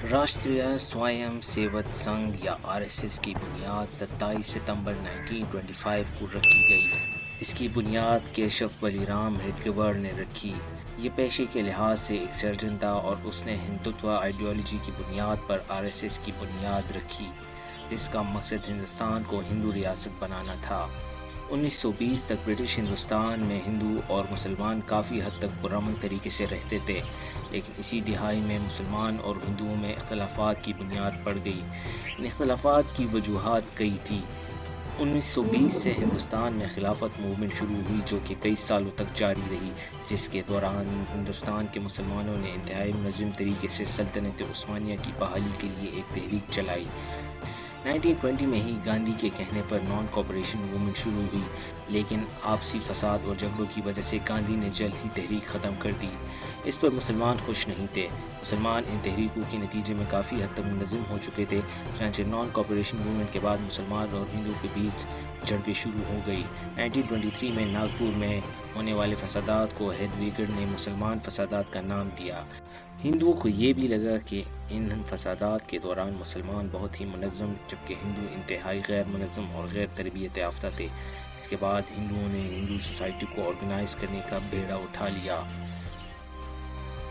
राष्ट्रीय स्वयं सेवक संघ या आरएसएस की बुनियाद 27 सितंबर 1925 को रखी गई। इसकी बुनियाद केशव बलिराम हेडगेवार ने रखी। ये पेशे के लिहाज से एक सर्जन था और उसने हिंदुत्व आइडियोलॉजी की बुनियाद पर आरएसएस की बुनियाद रखी, जिसका मकसद हिंदुस्तान को हिंदू रियासत बनाना था। 1920 तक ब्रिटिश हिंदुस्तान में हिंदू और मुसलमान काफ़ी हद तक पुरअमन तरीके से रहते थे, लेकिन इसी दिहाई में मुसलमान और हिंदुओं में इख्तलाफात की बुनियाद पड़ गई। इन इख्तलाफात की वजूहात कई थी। 1920 से हिंदुस्तान में खिलाफत मूवमेंट शुरू हुई, जो कि कई सालों तक जारी रही, जिसके दौरान हिंदुस्तान के मुसलमानों ने इंतहाई मुनज़्ज़म तरीके से सल्तनत उस्मानिया की बहाली के लिए एक तहरीक चलाई। 1920 में ही गांधी के कहने पर नॉन कोऑपरेशन मूवमेंट शुरू हुई, लेकिन आपसी फसाद और झगड़ों की वजह से गांधी ने जल्द ही तहरीक ख़त्म कर दी। इस पर मुसलमान खुश नहीं थे। मुसलमान इन तहरीकों के नतीजे में काफ़ी हद तक मुनज़्ज़म हो चुके थे। चनांचे नॉन कोऑपरेशन मूवमेंट के बाद मुसलमान और हिंदू के बीच झड़पें शुरू हो गई। 1923 में नागपुर में होने वाले फसादात को हेडगेवार ने मुसलमान फसादात का नाम दिया। हिंदुओं को ये भी लगा कि इन फसादात के दौरान मुसलमान बहुत ही मुनज़्ज़म, जबकि हिंदू इंतहाई गैर मुनज़्ज़म और गैर तरबियत याफ्ता थे। इसके बाद हिंदुओं ने हिंदू सोसाइटी को ऑर्गेनाइज करने का बेड़ा उठा लिया।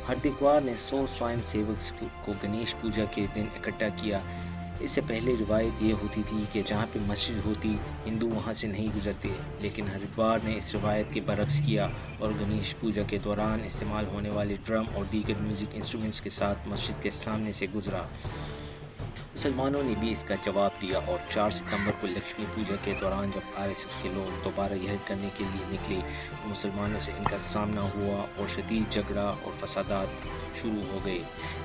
हेडगेवार ने 100 स्वयं सेवक को गणेश पूजा के दिन इकट्ठा किया। इससे पहले रिवायत ये होती थी कि जहाँ पे मस्जिद होती, हिंदू वहाँ से नहीं गुजरते, लेकिन हेडगेवार ने इस रिवायत के बरक्स किया और गणेश पूजा के दौरान इस्तेमाल होने वाले ड्रम और दीगर म्यूज़िक इंस्ट्रूमेंट्स के साथ मस्जिद के सामने से गुजरा। मुसलमानों ने भी इसका जवाब दिया और 4 सितंबर को लक्ष्मी पूजा के दौरान जब आरएसएस के लोग दोबारा यह करने के लिए निकले तो मुसलमानों से इनका सामना हुआ और शदीद झगड़ा और फसादात शुरू हो गए,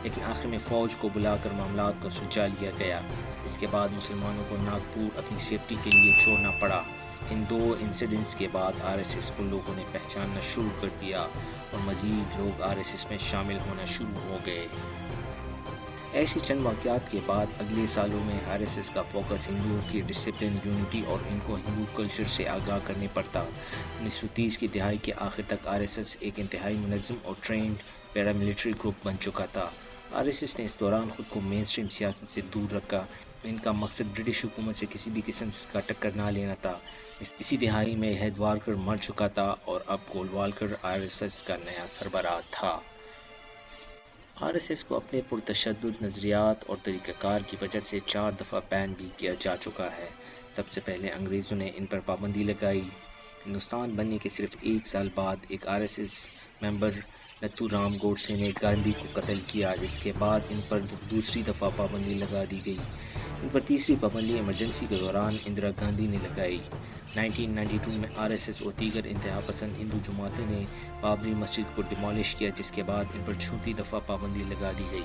लेकिन आखिर में फ़ौज को बुलाकर मामलात को सुलझा लिया गया। इसके बाद मुसलमानों को नागपुर अपनी सेफ्टी के लिए छोड़ना पड़ा। इन 2 इंसिडेंट्स के बाद आरएसएस को लोगों ने पहचानना शुरू कर दिया और मज़ीद लोग आरएसएस में शामिल होना शुरू हो गए। ऐसी चंद वाक़यात के बाद अगले सालों में आरएसएस का फोकस हिंदुओं की डिसिप्लिन, यूनिटी और इनको हिंदू कल्चर से आगाह करने पर था। 1930 की दहाई के आखिर तक आरएसएस एक इंतहाई मुनज़्ज़म और ट्रेंड पैरामिलिट्री ग्रुप बन चुका था। आरएसएस ने इस दौरान ख़ुद को मेन स्ट्रीम सियासत से दूर रखा। इनका मकसद ब्रिटिश हुकूमत से किसी भी किस्म का टक्कर ना लेना था। इसी दिहाई में हेडगेवार मर चुका था और अब गोलवालकर आरएसएस का नया सरबराह था। आरएसएस को अपने पुरतशद्दुद नज़रियात और तरीक़ाकार की वजह से 4 दफ़ा बैन भी किया जा चुका है। सबसे पहले अंग्रेज़ों ने इन पर पाबंदी लगाई। हिंदुस्तान बनने के सिर्फ 1 साल बाद एक आरएसएस मेंबर नथुराम गोडसे ने गांधी को कत्ल किया, जिसके बाद इन पर दूसरी दफ़ा पाबंदी लगा दी गई। इन पर तीसरी पाबंदी इमरजेंसी के दौरान इंदिरा गांधी ने लगाई। 1992 में आरएसएस और दीगर इंतहा पसंद हिंदू जमातें ने बाबरी मस्जिद को डिमोलिश किया, जिसके बाद इन पर चौथी दफ़ा पाबंदी लगा दी गई।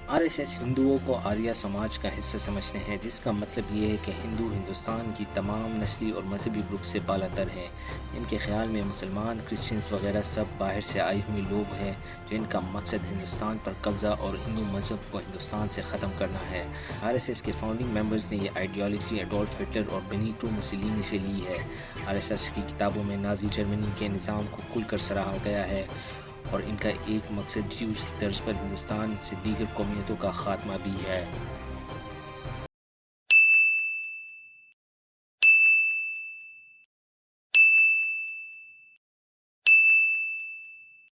आरएसएस हिंदुओं को आर्य समाज का हिस्सा समझते हैं, जिसका मतलब ये है कि हिंदू हिंदुस्तान की तमाम नस्ली और मजहबी ग्रुप से बालातर हैं। इनके ख्याल में मुसलमान, क्रिश्चियंस वगैरह सब बाहर से आए हुए लोग हैं, जिनका मकसद हिंदुस्तान पर कब्ज़ा और हिंदू मज़हब को हिंदुस्तान से ख़त्म करना है। आरएसएस के फाउंडिंग मेंबर्स ने यह आइडियोलॉजी एडोल्फ हिटलर और बेनिटो मुसोलिनी से ली है। आरएसएस की किताबों में नाज़ी जर्मनी के निज़ाम को खुलकर सराहा गया है और इनका एक मकसद ज्यूज़ की तर्ज पर हिंदुस्तान से दीगर कौमियतों का ख़ात्मा भी है।